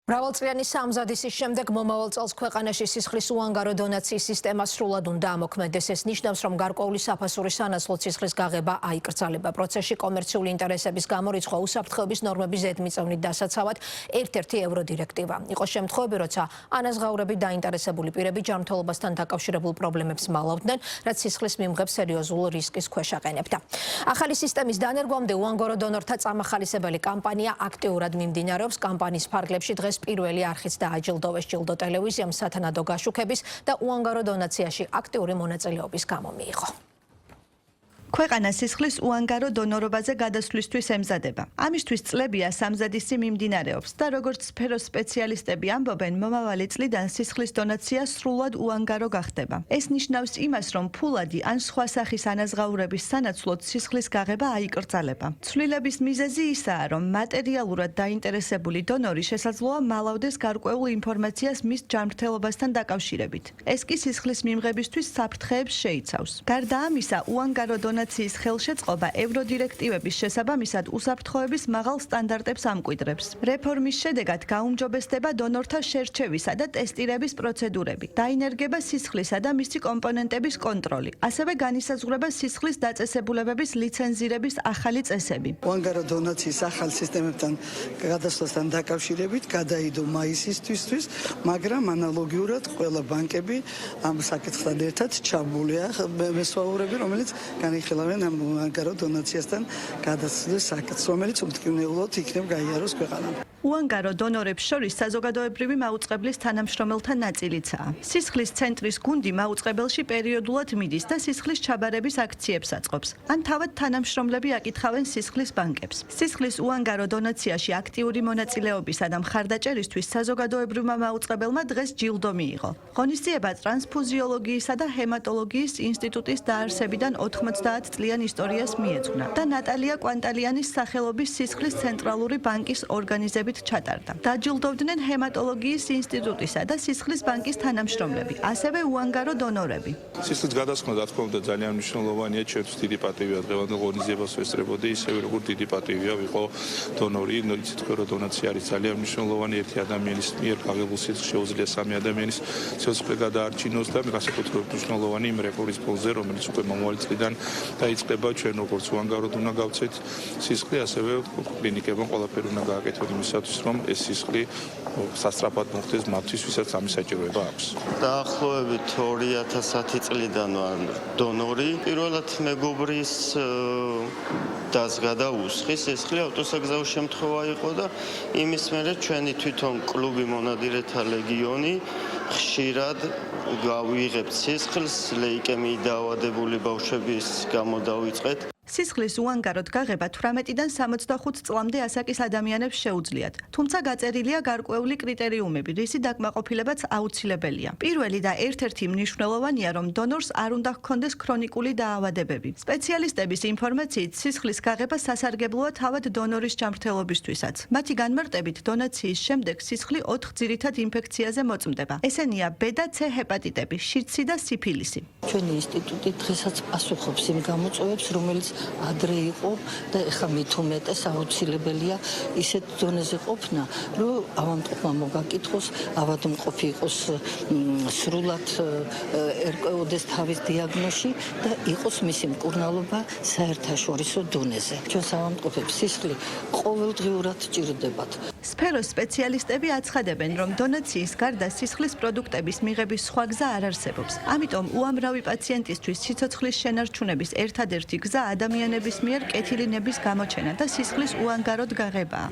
მრავალწლიანი სამზადისის შემდეგ მომავალ წელს ქვეყანაში სისხლის უანგარო დონაციის სისტემა სრულად უნდა ამოქმედდეს. ეს ნიშნავს, რომ გარკვეული საფასური სანაცვლოდ სისხლის გაღება აიკრძალება. პროცესში კომერციული ინტერესების გამო რიცხვა უსაფრთხოების ნორმების ზედმიწევნით დასაცავად ერთ-ერთი ევროდირექტივა. იყო შემთხვევები, როცა ანაზღაურებით დაინტერესებული პირები ჯანმრთელობასთან დაკავშირებულ პრობლემებს მალავდნენ, რაც სისხლის მიმღებს სერიოზულ რისკის ქვეშ აყენებდა. ახალი სისტემის დანერგვამდე უანგარო დონორთა წამახალისებელი კამპანია აქტიურად მიმდინარეობს. კამპანიის ფარგლებში დღეს პირველი არხიც დააჯილდოვეს ჯილდო ტელევიზიამ სათანადო გაშუქების და უანგარო დონაციაში აქტიური მონაწილეობის გამო მიიღო. ქვეყანა სისხლის უანგარო დონორობაზე გადასვლისთვის ემზადება. ამისთვის წლებია სამზადისი მიმდინარეობს და როგორც სფეროს სპეციალისტები ამბობენ, მომავალი წლიდან სისხლის დონაცია სრულად უანგარო გახდება. ეს ნიშნავს იმას, რომ ფულადი ან სხვა სახის ანაზღაურების სანაცვლოდ სისხლის გაღება აიკრძალება. ცვლილების მიზეზი ისაა, რომ მატერიალურად დაინტერესებული დონორი შესაძლოა მალავდეს გარკვეულ ინფორმაციას მის ჯანმრთელობასთან დაკავშირებით. ეს კი სისხლის მიმღებისთვის საფრთხეებს შეიცავს. გარდა ამისა, უანგარო დონაციის ხელშეწყობა ევროდირექტივების შესაბამისად უსაფრთხოების მაღალ სტანდარტებს ამკვიდრებს. რეფორმის შედეგად გაუმჯობესდება დონორთა შერჩევისა და ტესტირების პროცედურები. დაინერგება სისხლისა და მისი კომპონენტების კონტროლი. ასევე განისაზღვრება სისხლის დაწესებულებების ლიცენზირების ახალი წესები. უანგარო დონაციის ახალ სისტემებთან გადასვლასთან დაკავშირებით გადაიდო მაისისთვის, მაგრამ ანალოგიურად ყველა ბანკები ამ საკითხთან ერთად ჩაბმულია მესვაურები, რომელიც განიხილავენ ამ უანგარო დონაციასთან გადასვლის საკითხს, რომელიც უმტკივნეულოდ იქნებ გაიაროს ქვეყანამ. უანგარო დონორებს შორის საზოგადოებრივი მაუწყებლის თანამშრომელთა ნაწილიცაა. სისხლის ცენტრის გუნდი მაუწყებელში პერიოდულად მიდის და სისხლის ჩაბარების აქციებს აწყობს. ან თავად თანამშრომლები აკითხავენ სისხლის ბანკებს. სისხლის უანგარო დონაციაში აქტიური მონაწილეობისა და მხარდაჭერისთვის საზოგადოებრივმა მაუწყებელმა დღეს ჯილდო მიიღო. ღონისძიება ტრანსფუზიოლოგიისა და ჰემატოლოგიის ინსტიტუტის დაარსებიდან 90 წლიან ისტორიას მიეძღვნა და ნატალია კვანტალიანის სახელობის სისხლის ცენტრალური ბანკის ორგანიზებით ჩატარდა. დაჯილდოვდნენ ჰემატოლოგიის ინსტიტუტისა და სისხლის ბანკის თანამშრომლები, ასევე უანგარო დონორები. სისხლის გადასხმა, რა თქმა უნდა, ძალიან მნიშვნელოვანია, ჩემთვის დიდი პატივია დღევანდელ ღონისძიებას ვესწრებოდი, ისევე როგორც დიდი პატივია ვიყო დონორი, იცით რომ დონაცია არის ძალიან მნიშვნელოვანი, ერთი ადამიანის მიერ გაღებულ სისხლს შეუძლია სამი ადამიანის სიცოცხლე გადაარჩინოს და განსაკუთრებით მნიშვნელოვანი იმ რეფორმის ფონზე, რომელიც უკვე მომავალი წლიდან დაიწყება, ჩვენ როგორც უანგაროდ უნდა გავცეთ სისხლი, ასევე კლინიკებმა ყველაფერი უნდა გააკეთონ იმისათვის, რომ ეს სისხლი სასწრაფოდ მოხდეს მათთვის, ვისაც ამის საჭიროება აქვს. დაახლოებით 2010 წლიდან ვარ დონორი. პირველად მეგობრის დას გადაუსხი სისხლი ავტოსაგზაო შემთხვევა იყო და იმის მერე ჩვენი თვითონ კლუბი მონადირეთა ლეგიონი ხშირად გავიღებთ სისხლს, ლეიკემიით დაავადებული ბავშვების გამო დავიწყეთ. სისხლის უანგაროდ გაღება 18-დან 65 წლამდე ასაკის ადამიანებს შეუძლიათ, თუმცა გაწერილია გარკვეული კრიტერიუმები, რისი დაკმაყოფილებაც აუცილებელია. პირველი და ერთ-ერთი მნიშვნელოვანია, რომ დონორს არ უნდა ჰქონდეს ქრონიკული დაავადებები. სპეციალისტების ინფორმაციით, სისხლის გაღება სასარგებლოა თავად დონორის ჯანმრთელობისთვისაც. მათი განმარტებით, დონაციის შემდეგ სისხლი 4 ძირითად ინფექციაზე მოწმდება. ესენია B და C ჰეპატიტები, შიდსი და სიფილისი. ჩვენი ინსტიტუტი დღესაც პასუხობს იმ გამოწვევებს, რომელიც ადრე იყო და ეხლა მით უმეტეს აუცილებელია ისეთ დონეზე ყოფნა, რომ ავადმყოფმა მოგაკითხოს, ავადმყოფი იყოს სრულად ერკვეოდეს თავის დიაგნოზში და იყოს მისი მკურნალობა საერთაშორისო დონეზე. ჩვენს ავადმყოფებს სისხლი ყოველდღიურად ჭირდებათ. სფეროს სპეციალისტები აცხადებენ, რომ დონაციის გარდა სისხლის პროდუქტების მიღების სხვა გზა არ არსებობს. ამიტომ უამრავი პაციენტისთვის სიცოცხლის შენარჩუნების ერთადერთი გზა ადამიანების მიერ კეთილი ნების გამოჩენა და სისხლის უანგაროდ გაღებაა.